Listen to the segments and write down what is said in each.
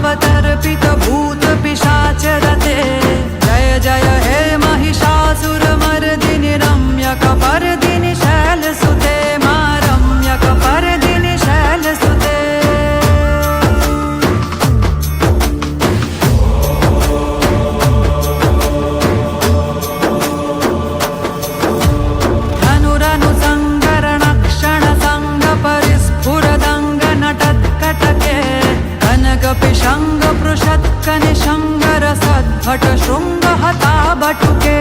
अवतर्पित भूत पिशाच रते जय जय हे महिषासुरमर्दिनि रम्यकपर्दिनि शैलसुते मा रम्यकपर्दिनि शैलसुते कनकपिशङ्गपृषत्कनिशङ्गरसद्भट शृङ्गहता बटुके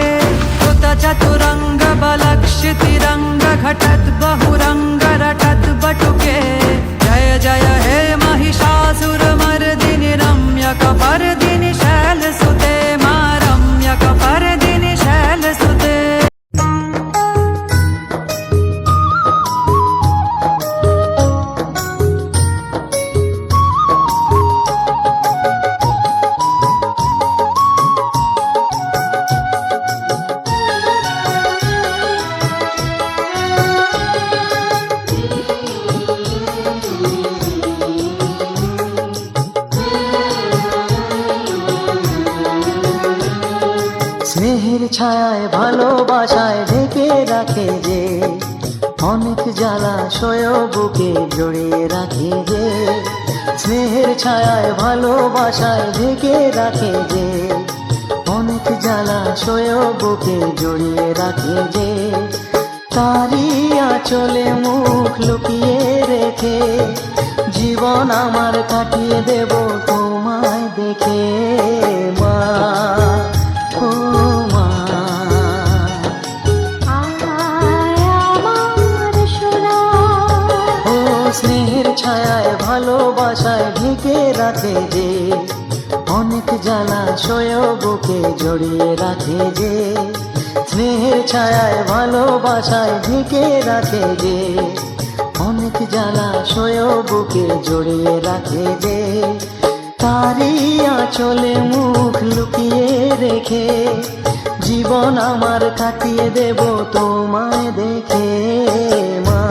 कृत चतुरङ्ग बलक्षितिरङ्ग घटद् बहुरङ्ग रटद् बटुके जय जय हे महिषासुरमर्दिनि रम्यकपर्दिनि शैलसुते मा रम्यकपर्दिनि शैलसुते স্নেহের ছায়ায় ভালোবাসায় ঢেকে রাখে যে অনেক জ্বালাশয় বুকে জড়িয়ে রাখে যে স্নেহের ছায়ায় ভালোবাসায় ঢেকে রাখে যে অনেক জ্বালাশয় বুকে জড়িয়ে রাখে যে তারই আঁচলে মুখ লুকিয়ে রেখে জীবন আমার কাটিয়ে দেব তোমায় দেখে মা স্নেহের ছায়ায় ভালোবাসায় ঢেকে রাখে যে অনেক জ্বালাশয় বুকে জড়িয়ে রাখে যে স্নেহের ছায়ায় ভালোবাসায় ঢেকে রাখে যে অনেক জ্বালাশয় বুকে জড়িয়ে রাখে যে তারই আঁচলে মুখ লুকিয়ে রেখে জীবন আমার কাটিয়ে দেব তোমায় দেখে মা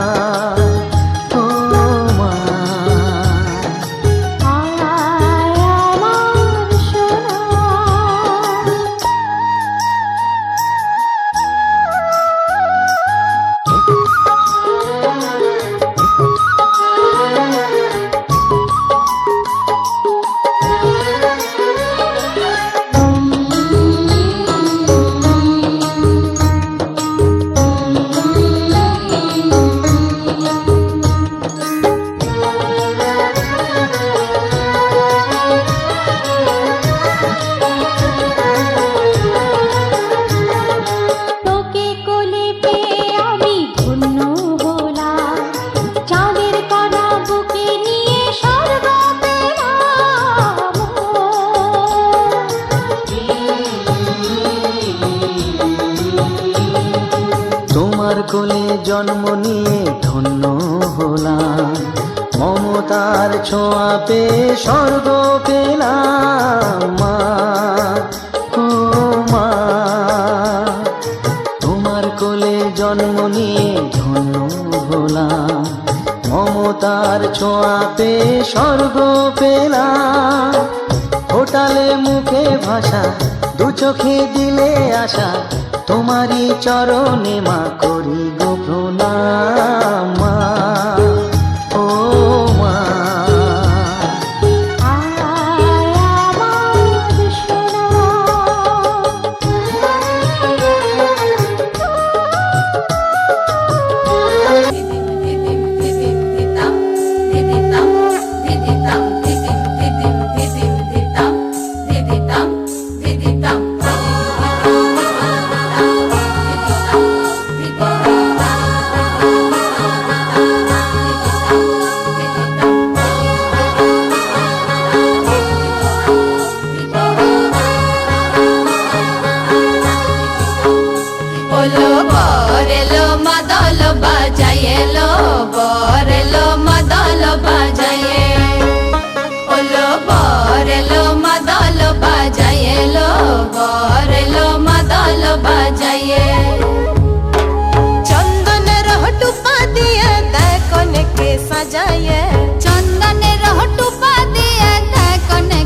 তোমার কোলে জন্ম নিয়ে ধন্য হলাম মমতার ছোঁয়া পেয়ে স্বর্গ পেলাম মা ও মা তোমার কোলে জন্ম নিয়ে ধন্য হলাম মমতার ছোঁয়া পেয়ে স্বর্গ পেলাম ফোটালে মুখে ভাষা দু চোখে দিলে আশা তোমারি চরণে মা করি গো প্রণাম মা ও মা सजाए चंदन रह टुपा दिए कने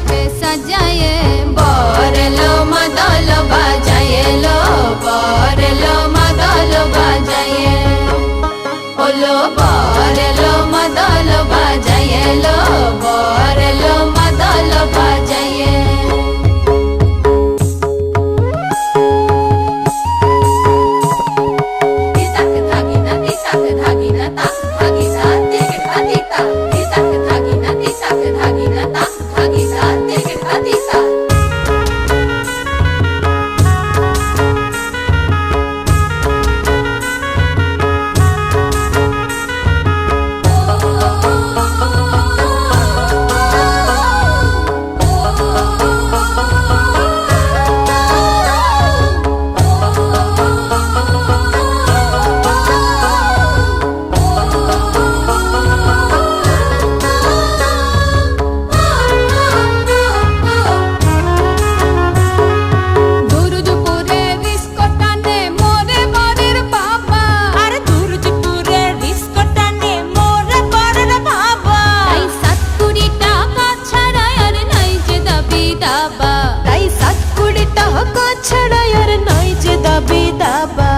টাকা ছাড়া আর নাই যে দাবি দাবা,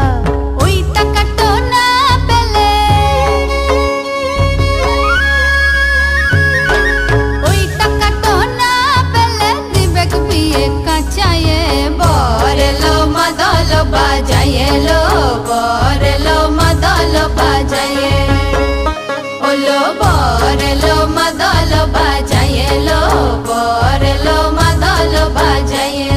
ওই টাকাটা না পেলে, ওই টাকাটা না পেলে দিবেক বিয়ে কাঁচায়ে, বরেলো মাদল বাজায়ে লো, বরেলো মাদল বাজায়ে, ওলো বরেলো মাদল বাজায়ে লো, বরেলো মাদল বাজায়ে।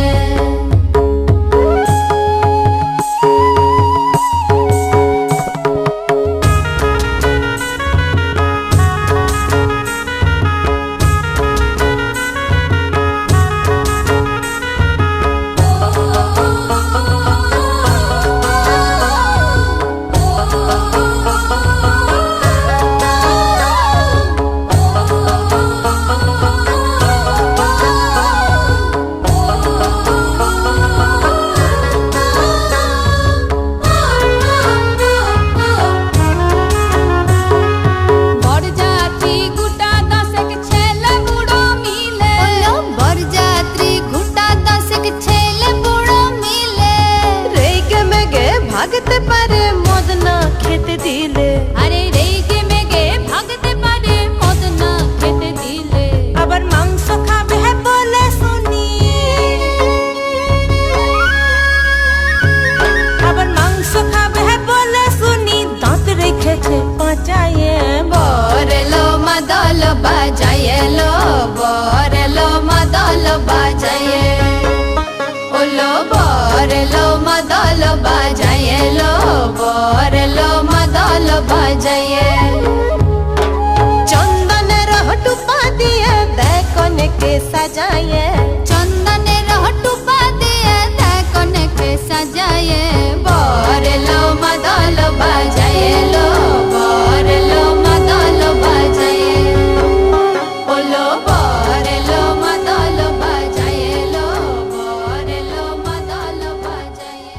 ভাগতে পারে মদ না খেতে দিলে, আরে রেগে মেগে ভাগতে পারে মদ না খেতে দিলে, আবার মাংস খাবে বলে শুনি, আবার মাংস খাবে বলে শুনি, দাঁত রেখেছে পাঁচায়ে, বরেলো মাদল বাজায়ে লো, বরেলো মাদল বাজায়ে, ওলো বরেলো মাদল বাজায়ে লো, বরেলো মাদল বাজায়ে। চন্দনের টুপা দিয়ে দেখনকে সাজায়ে, চন্দনের টুপা দিয়ে দেখনকে সাজায়ে, বরেলো মাদল বাজায়ে লো, বরেলো মাদল বাজায়ে, ওলো বরেলো মাদল বাজায়ে লো, বরেলো মাদল বাজায়ে।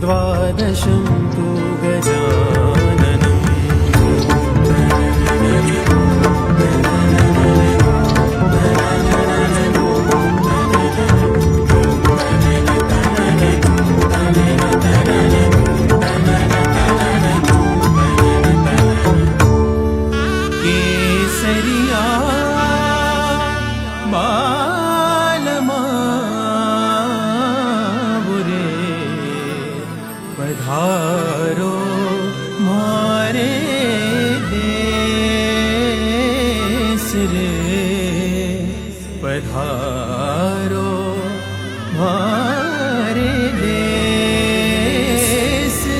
द्वादशं तु गजाननम् केसरिया बालमाबुरे पधारो मारे देश रे पधारो मारे देश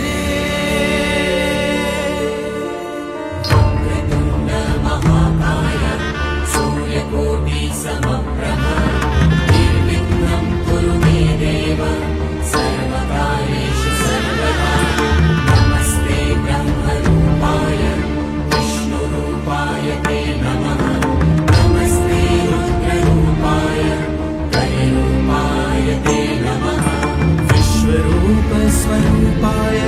रे स्वरूपाय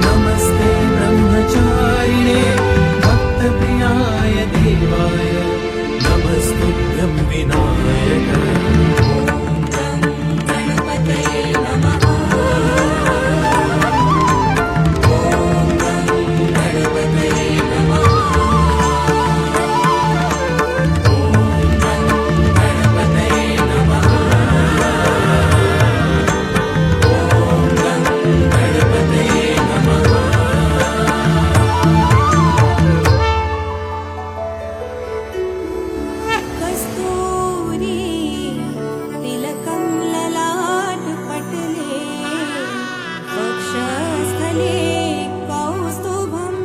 नमस्ते ब्रह्मचारिणे भक्तप्रियाय देवाय नमस्तुभ्यं विनायक कस्तूरी तिलकं ललाटपटले वक्षस्थले कौस्तुभं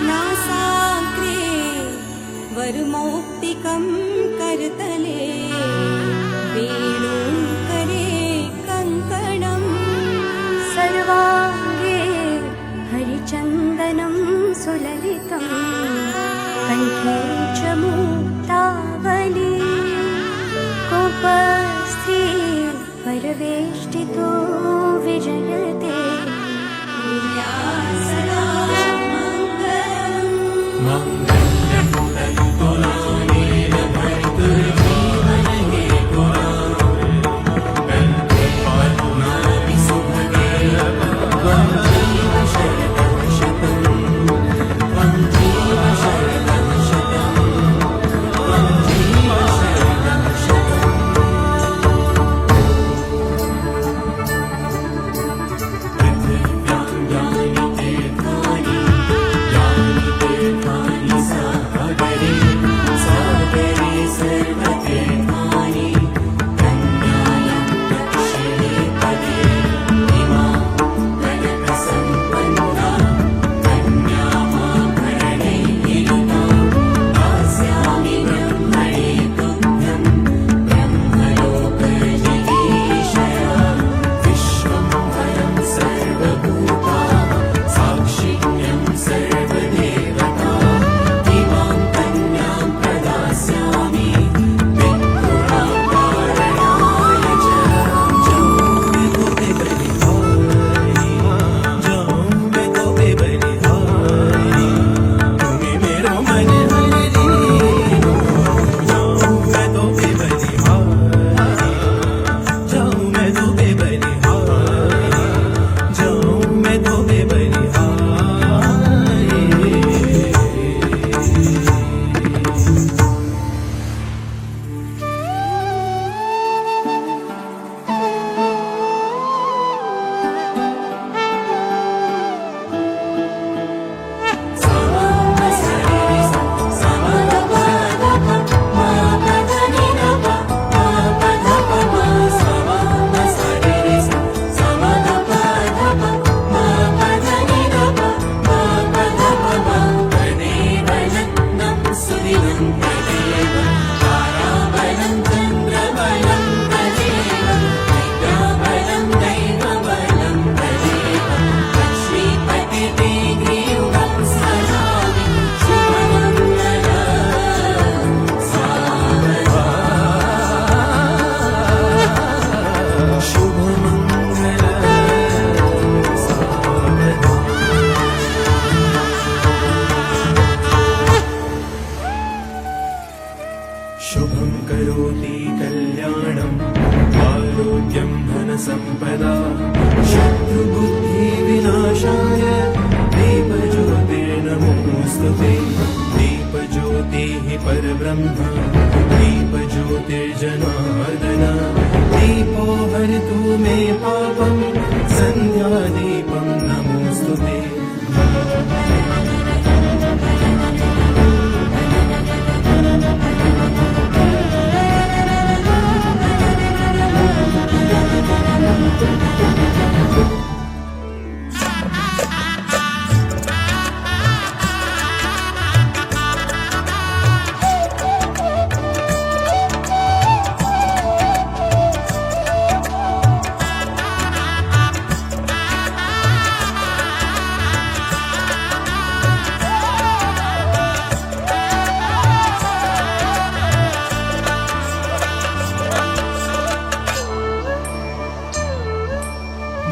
नासाग्रे वरमौक्तिकं करतले वेणुकरे कङ्कणम् सर्वाङ्गे हरिचन्दनं सुललितं कण्ठे च मुक्तावली कोपस्थि परवेष्टितो विजयते सदा सम्पदा शत्रुबुद्धिविनाशाय दीपज्योतिर्नमोऽस्तुते दीपज्योतिः परब्रह्म दीपज्योतिर्जनार्दन दीपो हरतु मे पापं सन्ध्यादीपं नमोऽस्तुते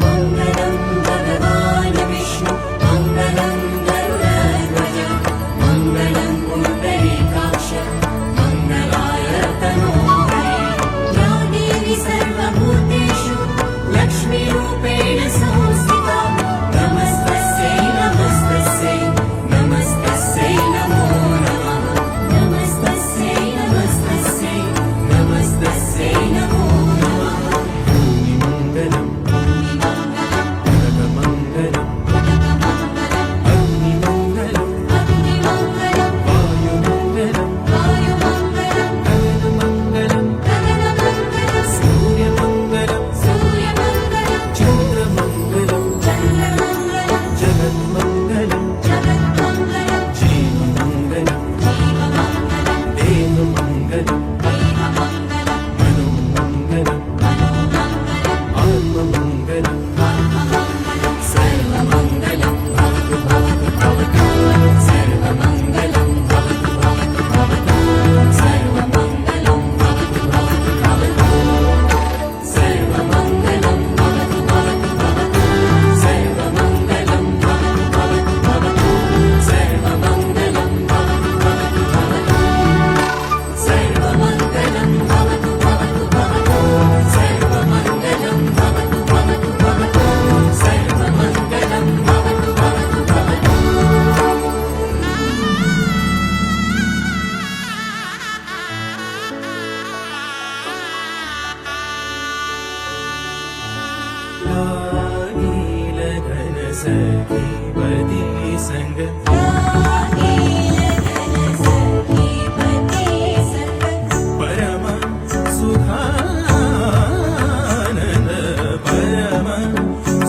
मङ्गलं भगवान् विष्णु मङ्गलं गरुडध्वज मङ्गलं पुण्डरीकाक्ष मङ्गलाय तनोहरे या देवी सर्वभूतेषु लक्ष्मीरूपेण संस्थिता नमस्तस्यै नमस्तस्यै नमस्तस्यै नमो नमः नमस्तस्यै नमस्तस्यै नमस्तस्यै नमो नमः भूमिमङ्गलम् जगमङ्गलम् अग्निमङ्गलम् वायुमङ्गलम् गगनमङ्गलम् सूर्यमङ्गलम् चन्द्रमङ्गलम् जगन्मङ्गलम् जीवमङ्गलम् देवमङ्गलम् मनोमङ्गलम् आत्ममङ्गलम् सर्वमङ्गलं भवतु भवतु भवतु सर्वमङ्गलं भवतु भवतु भवतु सर्वमङ्गलं भवतु भवतु भवतु सर्वमङ्गलं भवतु भवतु भवतु सर्वमङ्गलं भवतु भवतु भवतु सर्वमङ्गलं भवतु भवतु भवतु सर्वमङ्गलं भवतु भवतु भवतु सर्वमङ्गलं भवतु भवतु भवतु सर्वमङ्गलं भवतु भवतु भवतु नीलघन सखीपति संग परम सुखानंद परम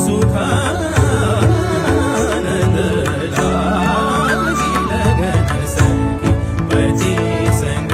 सुखानंद नीलघन सखीपति संग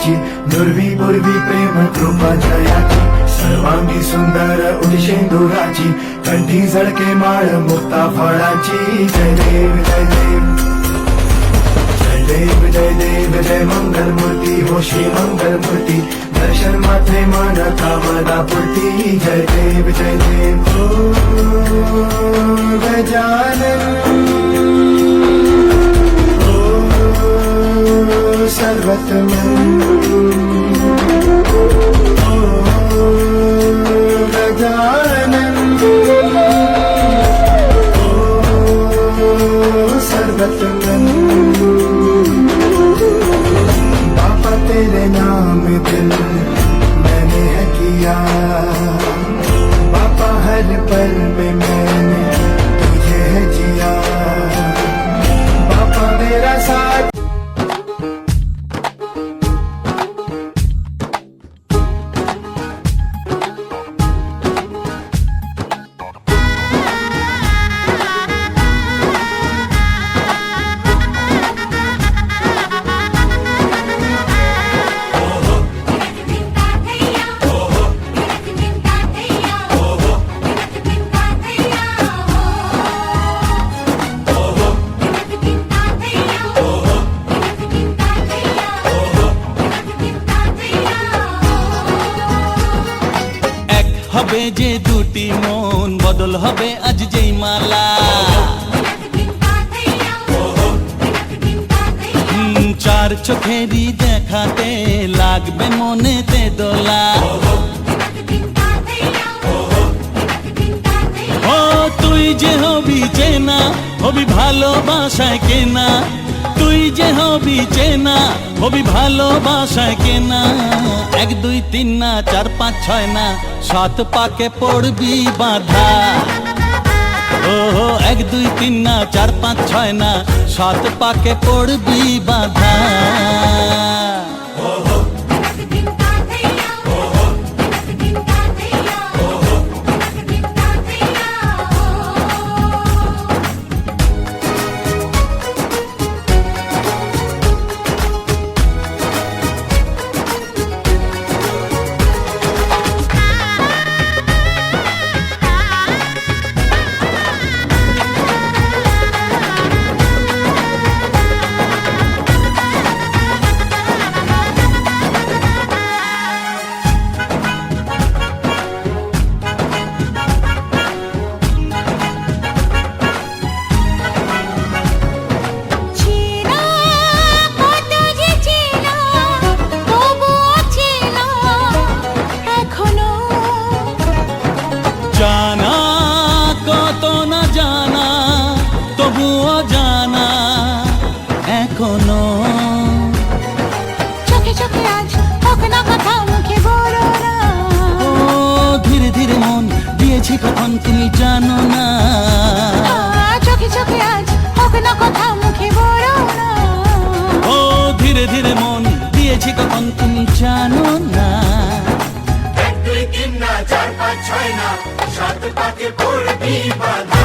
जयाची दुर्वी पूर्वी प्रेम कृपा जयाची सर्वांगी सुंदर उदिशेंदुराची कंठी झळके माळ मुक्ता फळाची जय देव जय देव जय देव जय देव जय मंगल मूर्ती हो श्री मंगल मूर्ती दर्शन मात्रे मन कामना पूर्ती जय देव जय देव ओ गजानन ओ सर्वतमन ओ गजानन ओ सर्वतमन बापा तेरे नाम दिल मैंने है किया बापा हर पल में मैंने तुझे है जिया बापा मेरा साथ হবে যে দুটি মন বদল হবে আজ যেই মালা চার চোখেরই দেখাতে লাগবে মনেতে দোলা ও তুই যে হবি চেনা হবি ভালোবাসায় কেনা তুই যে হবি চেনা হবি ভালোবাসায় কেনা 1 2 3 না 4 5 6 না 7 পাকে পড়বি বাধা ও 1 2 3 না 4 5 6 না 7 পাকে পড়বি বাধা জানা কত না জানা তবুও জানা এখনো চোখে চোখে আজ হোক না কথা মুখে বলো না ও ধীরে ধীরে মন দিয়েছি কখন তুমি জানো না চোখে চোখে আজ হোক না কথা মুখে বলো না ও ধীরে ধীরে মন দিয়েছি কখন তুমি জানো না 1 2 3 না 4 5 6 না 7 পাকে পড়বি বাধা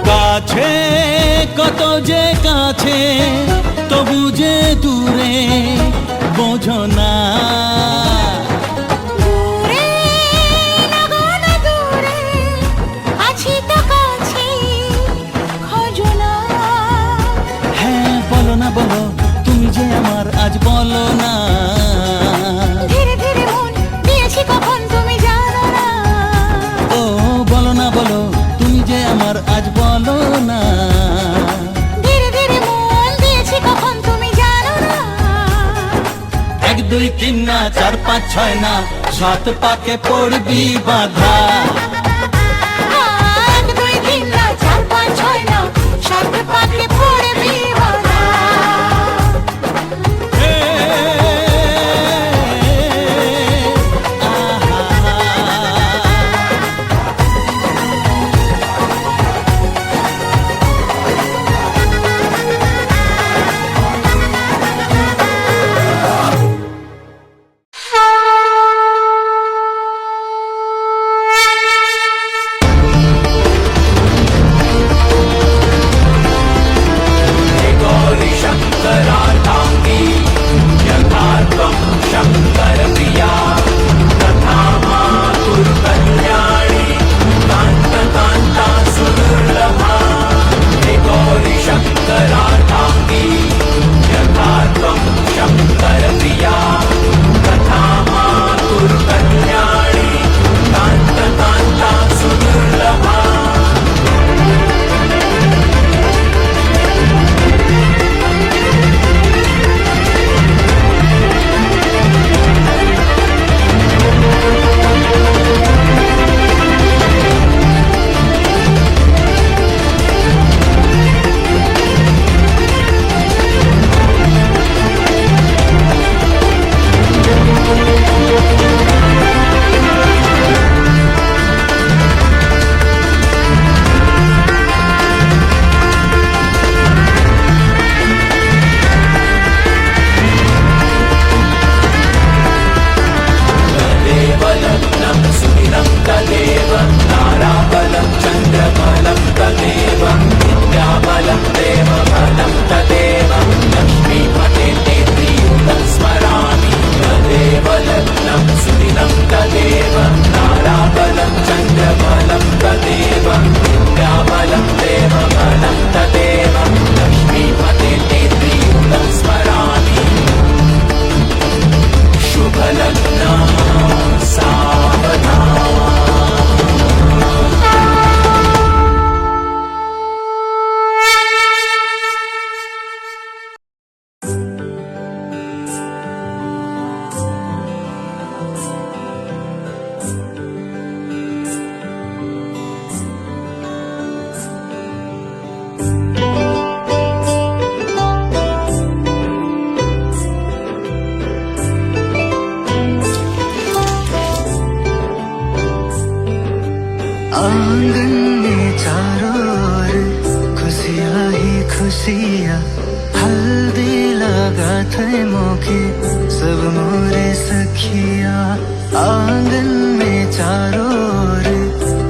কাছে কত যে কাছে তবু যে দূরে বোঝো না দূরে লাগো না দূরে আছি তো কাছে খোঁজো না হ্যাঁ বলো না বলো তুমি যে আমার আজ বলো না ধীরে ধীরে মন দিয়েছি কখন তুমি জানো না ও বলো না বলো তুমি যে আমার আজ বলো 4 5 6 না 7 পাকে পড়বি বাধা 1 2 3 না 4 5 6 না 7 পাকে পড়বি বাধা आंगन में चारों ओर खुशियाँ ही खुशियाँ हल्दी लगा थे मौके सब मोरे सखिया आंगन में चारों ओर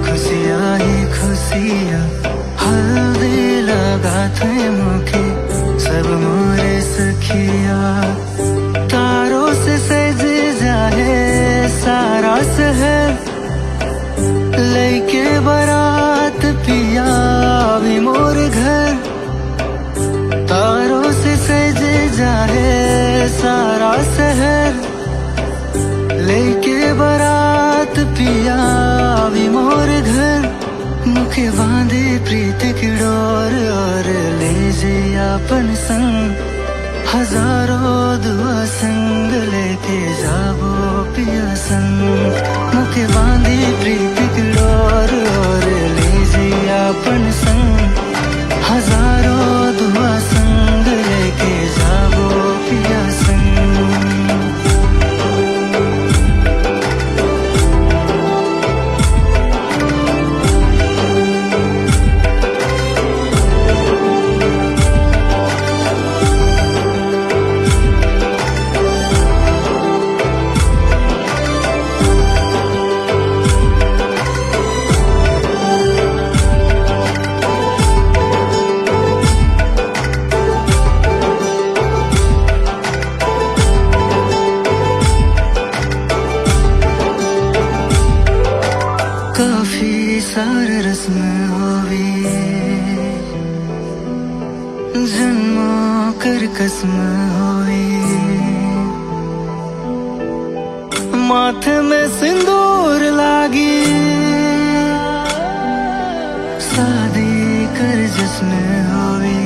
खुशियाँ ही खुशियाँ हल्दी लगा थे मौके सब मोरे सखिया तारों से सज जाए सारा शहर लेके बारात पिया भी मोर घर तारों से सज जाए सारा शहर लेके बारात पिया भी मोर घर मुखे बांधे प्रीत की डोर और ले जे अपन संग हजारों दुआ संग लेके जाबो पिया संग मुखे बांधे प्रीत की डोर और ले जे अपन संग हजारों दुआ संग लेके जाबो पिया संग काफी सारे रस्म होवी जन्मों कर कसम होवी माथे में सिंदूर लागी शादी कर जिसम होवी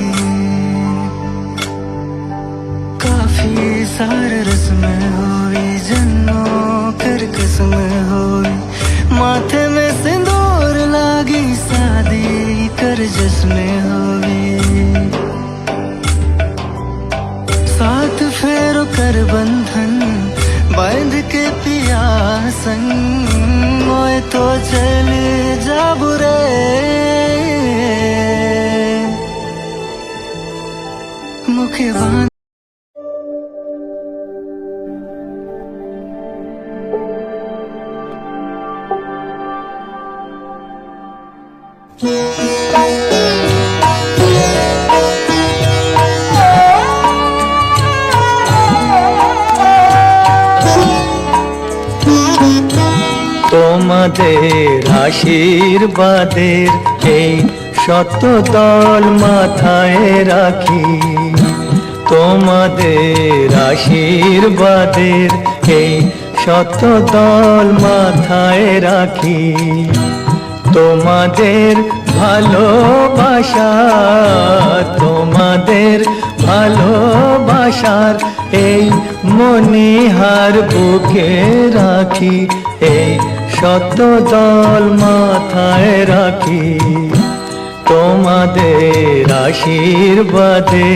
काफी सारे रस्म होवी जन्म फिर जिसमें होवे साथ फेरो कर बंधन बांध के पिया संग मोए तो चले जाब रे मुखे बांध তোমাদের আশীর্বাদের এই শত দল মাথায় রাখি তোমাদের আশীর্বাদের এই শত দল মাথায় রাখি তোমাদের ভালোবাসা তোমাদের ভালোবাসার এই মনিহার বুকে রাখি এই শত দল মাথায় রাখি তোমাদের আশীর্বাদে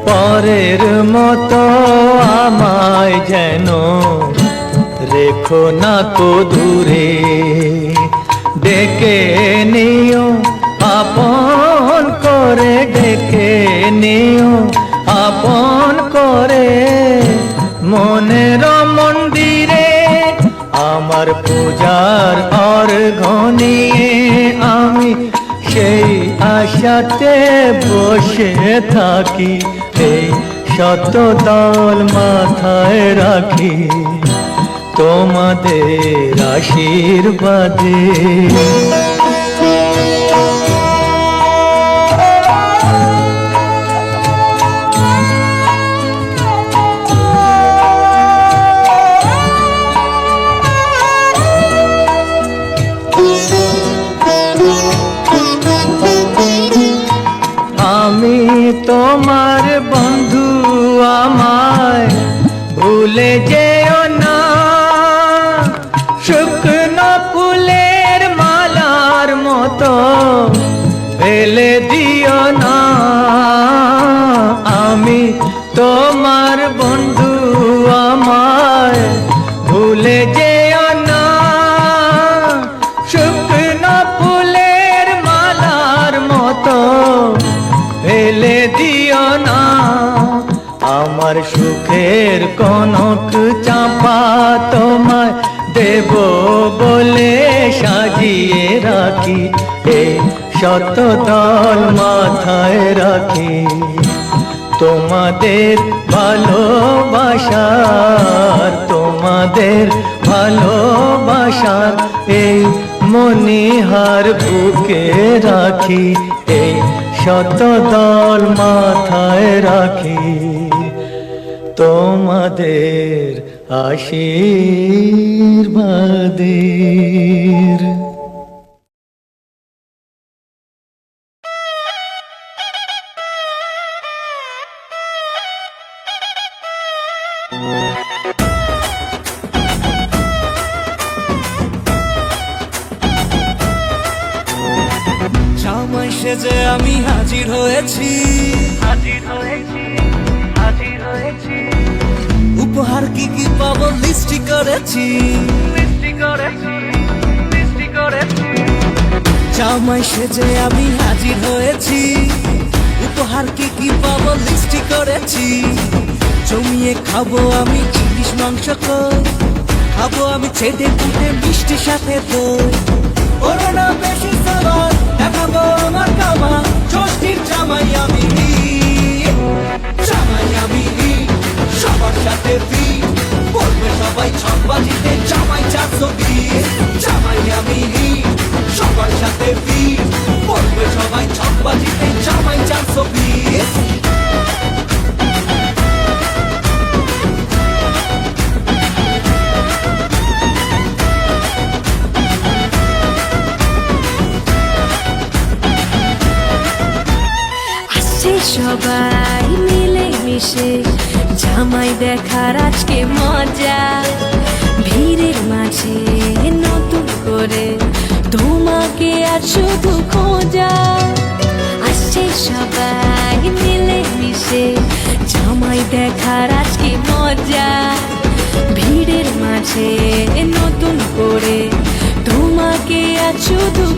পরের মতো আমায় যেন রেখো না কো দূরে ডেকে নিও আপন করে ডেকে নিও আপন করে মনের মন্দিরে আমার পূজার অর্ঘ নিয়ে আমি সেই আশাতে বসে থাকি এই শত দল মাথায় রাখি তোমাদের আশীর্বাদে আমি তোমার বন্ধু আমায় ভুলে যেও না শুকনো ফুলের মালার মতো ফেলে দিও না আমি তোমার বন্ধু আমায় ভুলে যেও না শুকনো ফুলের মালার মতো ফেলে দিও না আমার সুখের কনক চাপা তোমায় দেব বলে সাজিয়ে রাখি এই শত দল মাথায় রাখি তোমাদের ভালোবাসার তোমাদের ভালোবাসার এই মনিহার বুকে রাখি এই শত দল মাথায় রাখি তোমাদের আশীর্বাদের জামাই সেজে আমি হাজির হয়েছি উপহার কি কি পাবো লিস্টি করেছি জামাই সেজে আমি হাজির হয়েছি উপহার কি কি পাবো লিস্টি করেছি জমিয়ে খাবো আমি ইলিশ মাংস খাবো আমি ছেটে পুটে মিষ্টি সাথে দই ওরা না বেশি সালাদ দেখাবো আমার কামা ষষ্ঠীর জামাই আমি সবার সাথে বলবে সবাই ছকবাজিতে জামাই 420 জামাই আমি সবার সাথে বলবে সবাই ছকবাজিতে জামাই 420 ও সবাই মিলে মিশে জামাই দেখার আজকে মজা ভিড়ের মাঝে নতুন করে তোমাকে আর শুধু খোঁজা আসছে সবাই মিলে মিশে জামাই দেখার আজকে মজা ভিড়ের মাঝে নতুন করে তোমাকে আর শুধু